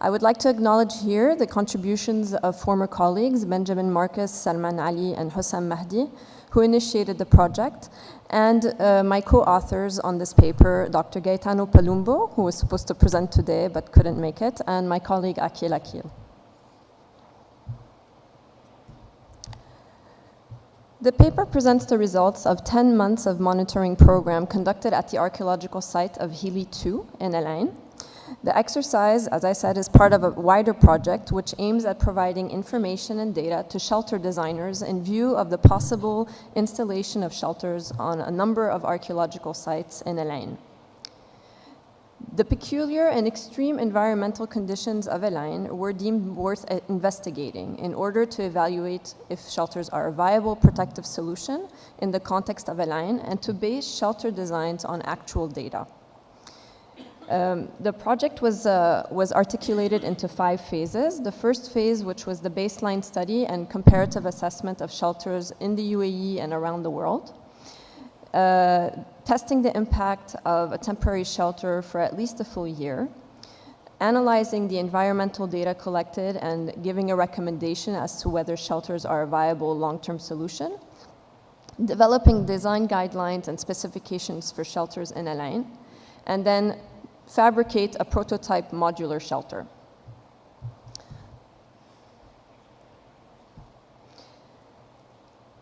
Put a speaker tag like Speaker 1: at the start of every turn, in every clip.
Speaker 1: I would like to acknowledge here the contributions of former colleagues Benjamin Marcus, Salman Ali, and Hussam Mahdi, who initiated the project, and my co-authors on this paper, Dr. Gaetano Palumbo, who was supposed to present today but couldn't make it, and my colleague Akil. The paper presents the results of 10 months of monitoring program conducted at the archaeological site of Hili 2 in El Ain. The exercise, as I said, is part of a wider project which aims at providing information and data to shelter designers in view of the possible installation of shelters on a number of archaeological sites in El Ain. The peculiar and extreme environmental conditions of El Ain were deemed worth investigating in order to evaluate if shelters are a viable protective solution in the context of El Ain and to base shelter designs on actual data. The project was articulated into 5 phases. The first phase, which was the baseline study and comparative assessment of shelters in the UAE and around the world, testing the impact of a temporary shelter for at least a full year, analyzing the environmental data collected and giving a recommendation as to whether shelters are a viable long-term solution, developing design guidelines and specifications for shelters in El Ain, and then fabricate a prototype modular shelter.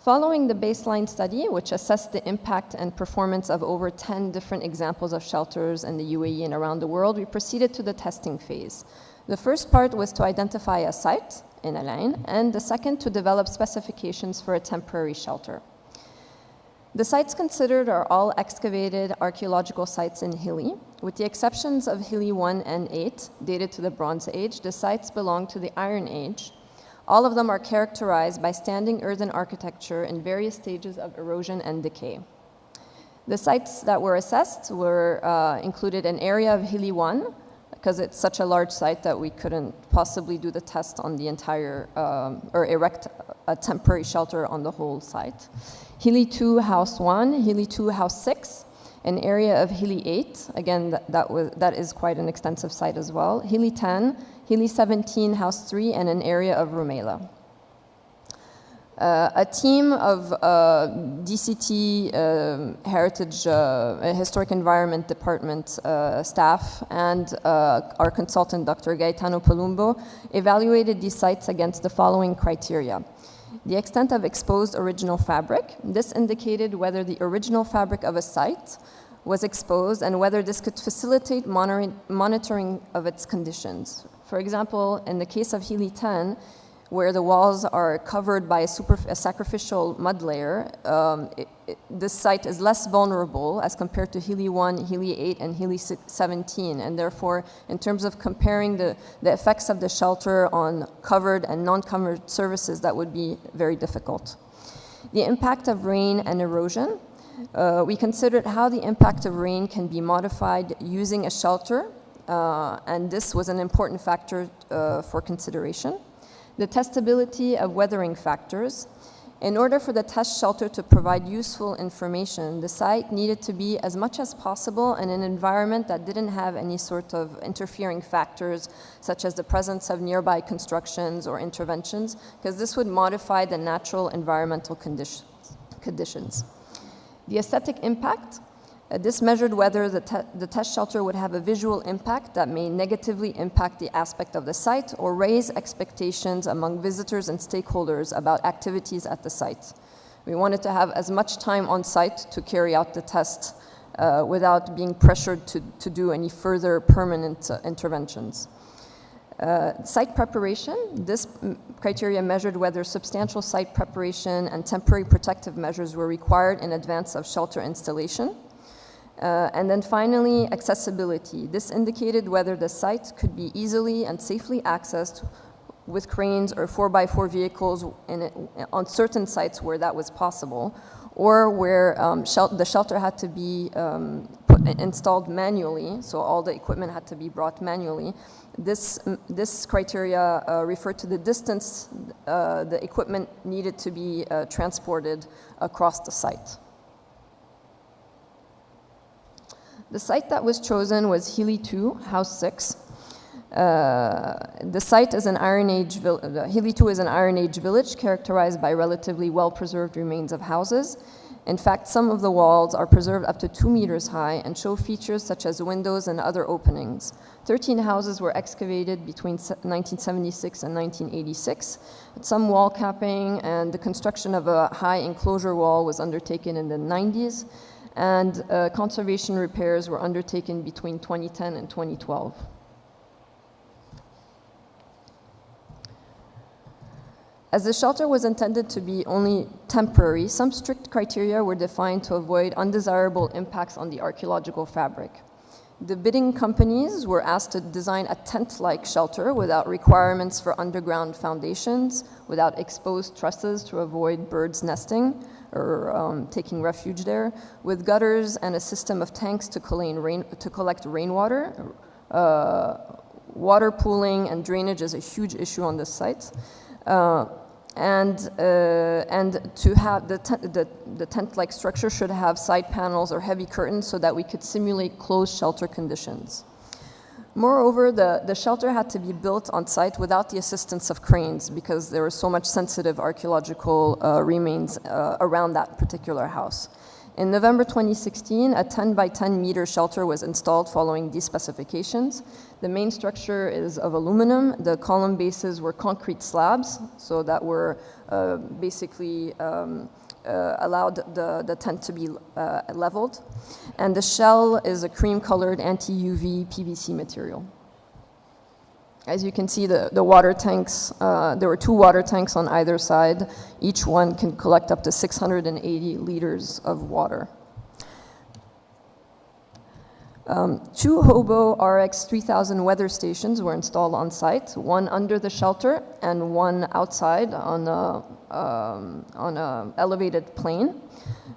Speaker 1: Following the baseline study, which assessed the impact and performance of over 10 different examples of shelters in the UAE and around the world, we proceeded to the testing phase. The first part was to identify a site in El Ain, and the second to develop specifications for a temporary shelter. The sites considered are all excavated archaeological sites in Hili. With the exceptions of Hili 1 and 8, dated to the Bronze Age, the sites belong to the Iron Age. All of them are characterized by standing earthen architecture in various stages of erosion and decay. The sites that were assessed were included an area of Hili 1, because it's such a large site that we couldn't possibly do the test on the entire, or erect a temporary shelter on the whole site. Hili 2, House 1, Hili 2, House 6, an area of Hili 8, again, that is quite an extensive site as well, Hili 10, Hili 17, House 3, and an area of Rumaila. A team of DCT Heritage Historic Environment Department staff and our consultant, Dr. Gaetano Palumbo, evaluated these sites against the following criteria. The extent of exposed original fabric. This indicated whether the original fabric of a site was exposed and whether this could facilitate monitoring of its conditions. For example, in the case of Hili 10, where the walls are covered by a sacrificial mud layer, this site is less vulnerable as compared to Hili 1, Hili 8, and Hili 17, and therefore, in terms of comparing the effects of the shelter on covered and non-covered surfaces, that would be very difficult. The impact of rain and erosion. We considered how the impact of rain can be modified using a shelter, and this was an important factor for consideration. The testability of weathering factors. In order for the test shelter to provide useful information, the site needed to be as much as possible in an environment that didn't have any sort of interfering factors, such as the presence of nearby constructions or interventions, because this would modify the natural environmental conditions. The aesthetic impact. This measured whether the test shelter would have a visual impact that may negatively impact the aspect of the site or raise expectations among visitors and stakeholders about activities at the site. We wanted to have as much time on site to carry out the test without being pressured to do any further permanent interventions. Site preparation. This criteria measured whether substantial site preparation and temporary protective measures were required in advance of shelter installation. And then finally, accessibility. This indicated whether the site could be easily and safely accessed with cranes or 4x4 vehicles on certain sites where that was possible, or where the shelter had to be installed manually, so all the equipment had to be brought manually. This criteria referred to the distance the equipment needed to be transported across the site. The site that was chosen was Hili 2, House 6. The site is an Iron Age, Hili 2 is an Iron Age village characterized by relatively well-preserved remains of houses. In fact, some of the walls are preserved up to 2 meters high and show features such as windows and other openings. 13 houses were excavated between 1976 and 1986. Some wall capping and the construction of a high enclosure wall was undertaken in the 90s, and conservation repairs were undertaken between 2010 and 2012. As the shelter was intended to be only temporary, some strict criteria were defined to avoid undesirable impacts on the archaeological fabric. The bidding companies were asked to design a tent-like shelter without requirements for underground foundations, without exposed trusses to avoid birds nesting or taking refuge there, with gutters and a system of tanks to collect rainwater. Water pooling and drainage is a huge issue on this site. And to have the tent-like structure should have side panels or heavy curtains so that we could simulate closed shelter conditions. Moreover, the shelter had to be built on site without the assistance of cranes because there was so much sensitive archaeological remains around that particular house. In November 2016, a 10 by 10 meter shelter was installed following these specifications. The main structure is of aluminum. The column bases were concrete slabs, so that were basically allowed the tent to be leveled. And the shell is a cream-colored anti-UV PVC material. As you can see, the water tanks, there were 2 water tanks on either side. Each one can collect up to 680 liters of water. 2 Hobo RX 3000 weather stations were installed on site, one under the shelter and one outside on an elevated plane.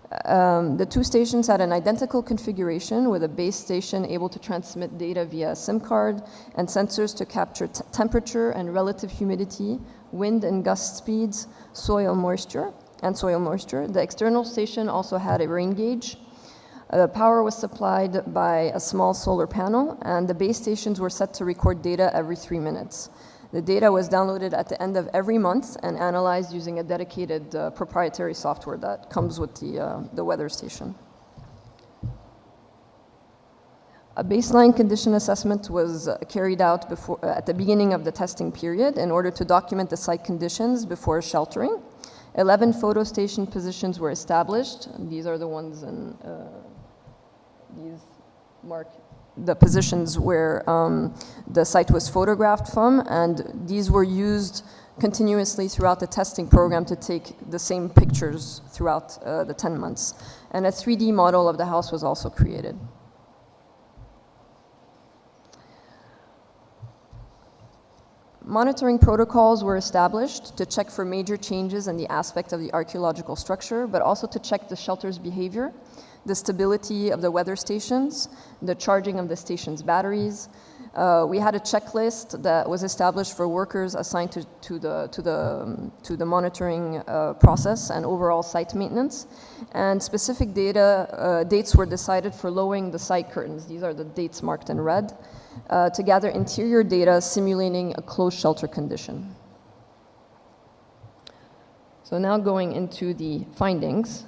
Speaker 1: The 2 stations had an identical configuration with a base station able to transmit data via SIM card and sensors to capture temperature and relative humidity, wind and gust speeds, soil moisture. The external station also had a rain gauge. The power was supplied by a small solar panel, and the base stations were set to record data every 3 minutes. The data was downloaded at the end of every month and analyzed using a dedicated proprietary software that comes with the weather station. A baseline condition assessment was carried out at the beginning of the testing period in order to document the site conditions before sheltering. 11 photo station positions were established. These are the ones in these mark the positions where the site was photographed from, and these were used continuously throughout the testing program to take the same pictures throughout the 10 months. And a 3D model of the house was also created. Monitoring protocols were established to check for major changes in the aspect of the archaeological structure, but also to check the shelter's behavior, the stability of the weather stations, the charging of the station's batteries. We had a checklist that was established for workers assigned to the monitoring process and overall site maintenance. And specific dates were decided for lowering the site curtains. These are the dates marked in red, to gather interior data simulating a closed shelter condition. So now going into the findings.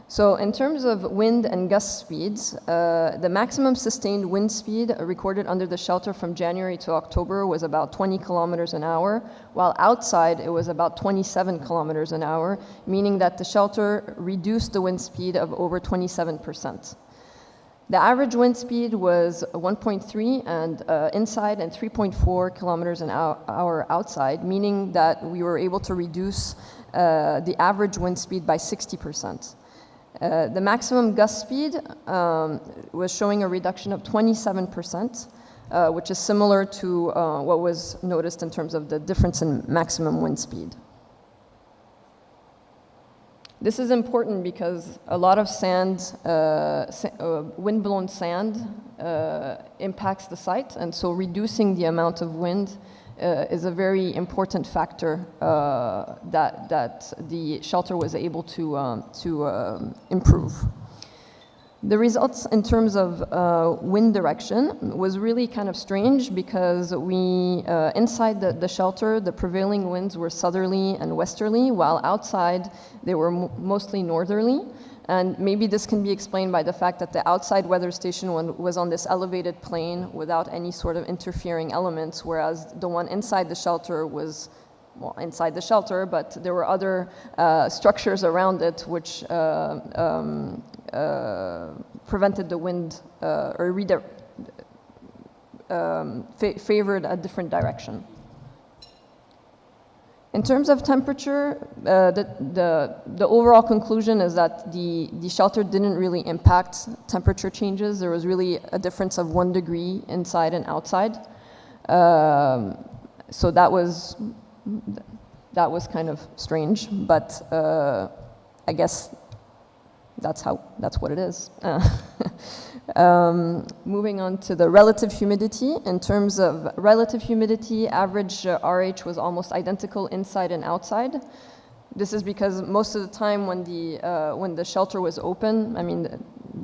Speaker 1: So in terms of wind and gust speeds, the maximum sustained wind speed recorded under the shelter from January to October was about 20 kilometers an hour, while outside it was about 27 kilometers an hour, meaning that the shelter reduced the wind speed of over 27%. The average wind speed was 1.3 and inside and 3.4 kilometers an hour outside, meaning that we were able to reduce the average wind speed by 60%. The maximum gust speed was showing a reduction of 27%, which is similar to what was noticed in terms of the difference in maximum wind speed. This is important because a lot of sand, wind-blown sand, impacts the site, and so reducing the amount of wind is a very important factor that the shelter was able to improve. The results in terms of wind direction was really kind of strange because we, inside the shelter, the prevailing winds were southerly and westerly, while outside they were mostly northerly. And maybe this can be explained by the fact that the outside weather station was on this elevated plane without any sort of interfering elements, whereas the one inside the shelter was, well, inside the shelter, but there were other structures around it which prevented the wind or favored a different direction. In terms of temperature, the overall conclusion is that the shelter didn't really impact temperature changes. There was really a difference of 1 degree inside and outside. So that was kind of strange, but I guess that's what it is. Moving on to the relative humidity. In terms of relative humidity, average RH was almost identical inside and outside. This is because most of the time when the shelter was open, I mean,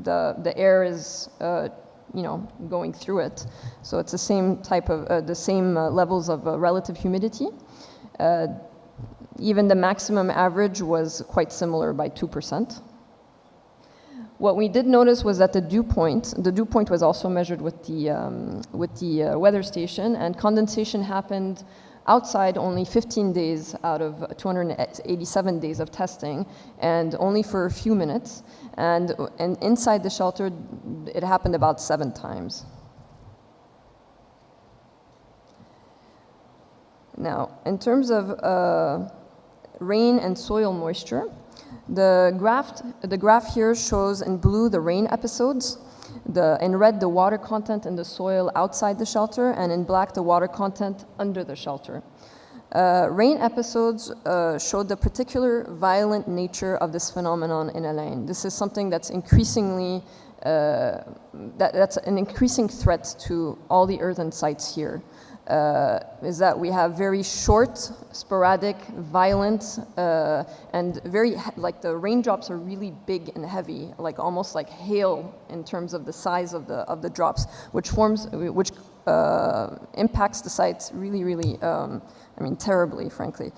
Speaker 1: the air is going through it, so it's the same type of the same levels of relative humidity. Even the maximum average was quite similar by 2%. What we did notice was that the dew point was also measured with the weather station, and condensation happened outside only 15 days out of 287 days of testing, and only for a few minutes. And inside the shelter, it happened about 7 times. Now, in terms of rain and soil moisture, the graph here shows in blue the rain episodes, in red the water content in the soil outside the shelter, and in black the water content under the shelter. Rain episodes showed the particular violent nature of this phenomenon in Elaine. This is something that's increasingly, that's an increasing threat to all the earthen sites here. Is that we have very short, sporadic, violent, and very, like the raindrops are really big and heavy, like almost like hail in terms of the size of the drops, which impacts the sites really, terribly, frankly.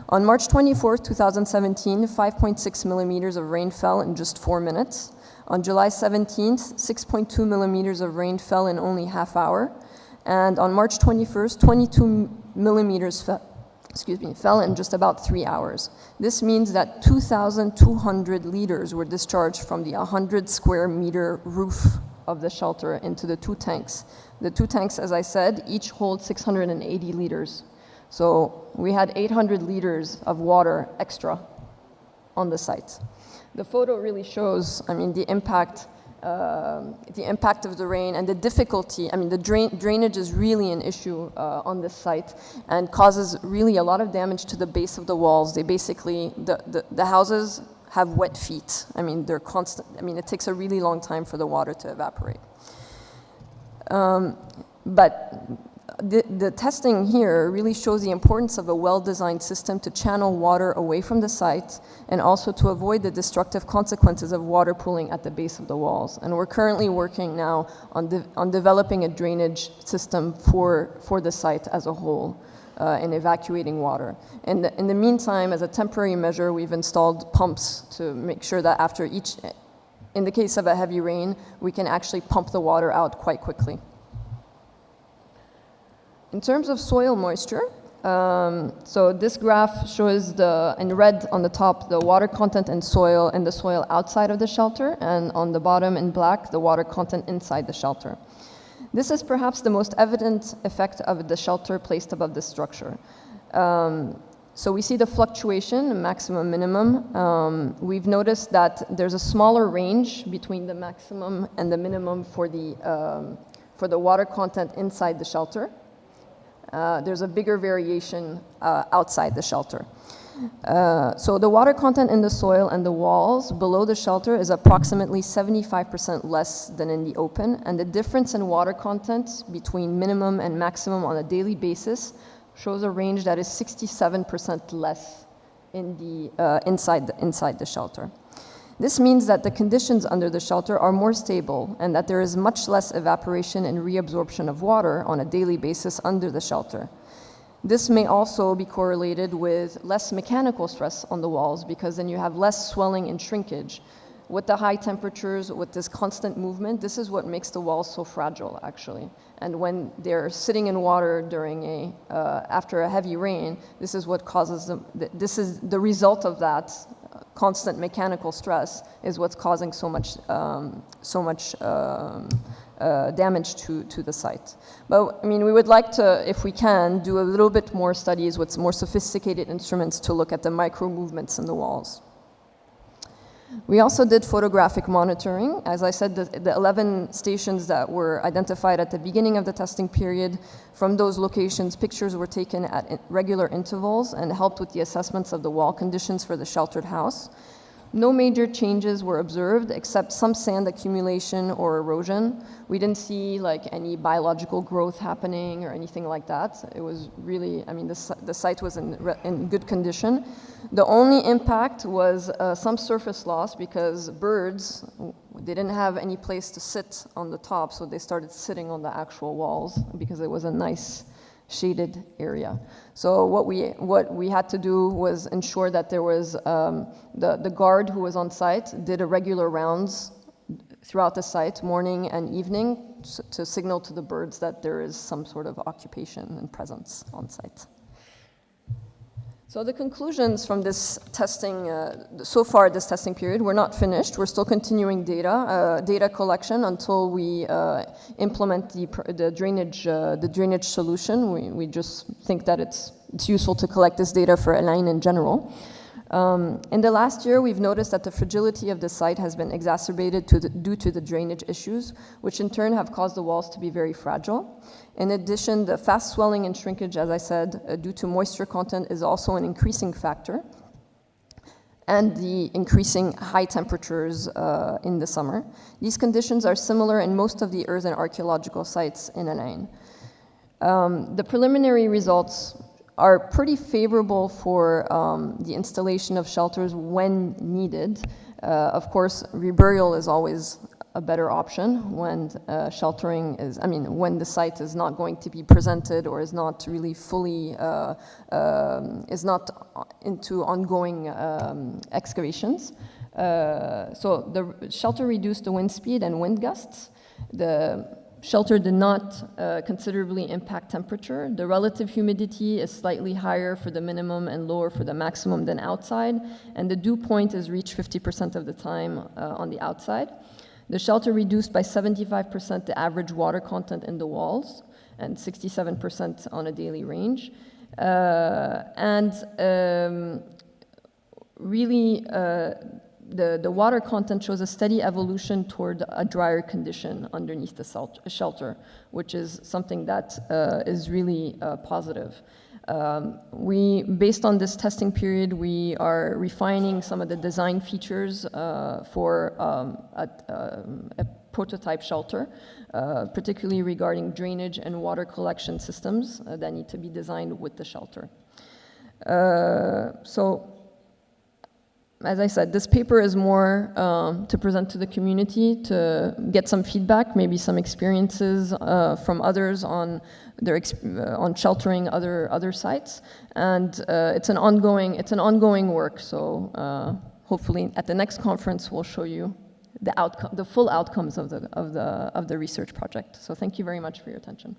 Speaker 1: On March 24th, 2017, 5.6 millimeters of rain fell in just 4 minutes. On July 17th, 6.2 millimeters of rain fell in only half hour. And on March 21st, 22 millimeters fell in just about 3 hours. This means that 2,200 liters were discharged from the 100 square meter roof of the shelter into the 2 tanks. The 2 tanks, as I said, each hold 680 liters. So we had 800 liters of water extra on the site. The photo really shows, the impact of the rain and the difficulty. The drainage is really an issue on this site and causes really a lot of damage to the base of the walls. They basically, the houses have wet feet. They're constant. It takes a really long time for the water to evaporate. But the testing here really shows the importance of a well-designed system to channel water away from the site and also to avoid the destructive consequences of water pooling at the base of the walls. And we're currently working now on developing a drainage system for the site as a whole and evacuating water. In the meantime, as a temporary measure, we've installed pumps to make sure that after in the case of a heavy rain, we can actually pump the water out quite quickly. In terms of soil moisture, so this graph shows in red on the top, the water content in the soil outside of the shelter, and on the bottom in black, the water content inside the shelter. This is perhaps the most evident effect of the shelter placed above the structure. So we see the fluctuation, maximum, minimum. We've noticed that there's a smaller range between the maximum and the minimum for the water content inside the shelter. There's a bigger variation outside the shelter. So the water content in the soil and the walls below the shelter is approximately 75% less than in the open, and the difference in water content between minimum and maximum on a daily basis shows a range that is 67% less in the inside the shelter. This means that the conditions under the shelter are more stable and that there is much less evaporation and reabsorption of water on a daily basis under the shelter. This may also be correlated with less mechanical stress on the walls, because then you have less swelling and shrinkage. With the high temperatures, with this constant movement, this is what makes the walls so fragile, actually. And when they're sitting in water during after a heavy rain, this is what causes them. This is the result of that constant mechanical stress is what's causing so much damage to the site. But I mean, we would like to, if we can, do a little bit more studies with more sophisticated instruments to look at the micro movements in the walls. We also did photographic monitoring. As I said, the 11 stations that were identified at the beginning of the testing period, from those locations, pictures were taken at regular intervals and helped with the assessments of the wall conditions for the sheltered house. No major changes were observed except some sand accumulation or erosion. We didn't see like any biological growth happening or anything like that. It was really, I mean, the site was in good condition. The only impact was some surface loss, because birds, they didn't have any place to sit on the top, so they started sitting on the actual walls because it was a nice shaded area. So what we had to do was ensure that there was the guard who was on site did a regular rounds throughout the site, morning and evening, to signal to the birds that there is some sort of occupation and presence on site. So the conclusions from this testing, so far this testing period, we're not finished. We're still continuing data collection until we implement the drainage solution. We just think that it's useful to collect this data for Elaine in general. In the last year, we've noticed that the fragility of the site has been exacerbated due to the drainage issues, which in turn have caused the walls to be very fragile. In addition, the fast swelling and shrinkage, as I said, due to moisture content, is also an increasing factor, and the increasing high temperatures in the summer. These conditions are similar in most of the earthen archaeological sites in Elaine. The preliminary results are pretty favorable for the installation of shelters when needed. Of course, reburial is always a better option when sheltering is, I mean, when the site is not going to be presented or is not really fully, is not into ongoing excavations. So the shelter reduced the wind speed and wind gusts. The shelter did not considerably impact temperature. The relative humidity is slightly higher for the minimum and lower for the maximum than outside, and the dew point is reached 50% of the time on the outside. The shelter reduced by 75% the average water content in the walls and 67% on a daily range. Really, the water content shows a steady evolution toward a drier condition underneath the shelter, which is something that is really positive. Based on this testing period, we are refining some of the design features for a prototype shelter, particularly regarding drainage and water collection systems that need to be designed with the shelter. As I said, this paper is more to present to the community, to get some feedback, maybe some experiences from others on on sheltering other sites, and it's an ongoing work. So hopefully, at the next conference, we'll show you the full outcomes of the research project. So thank you very much for your attention.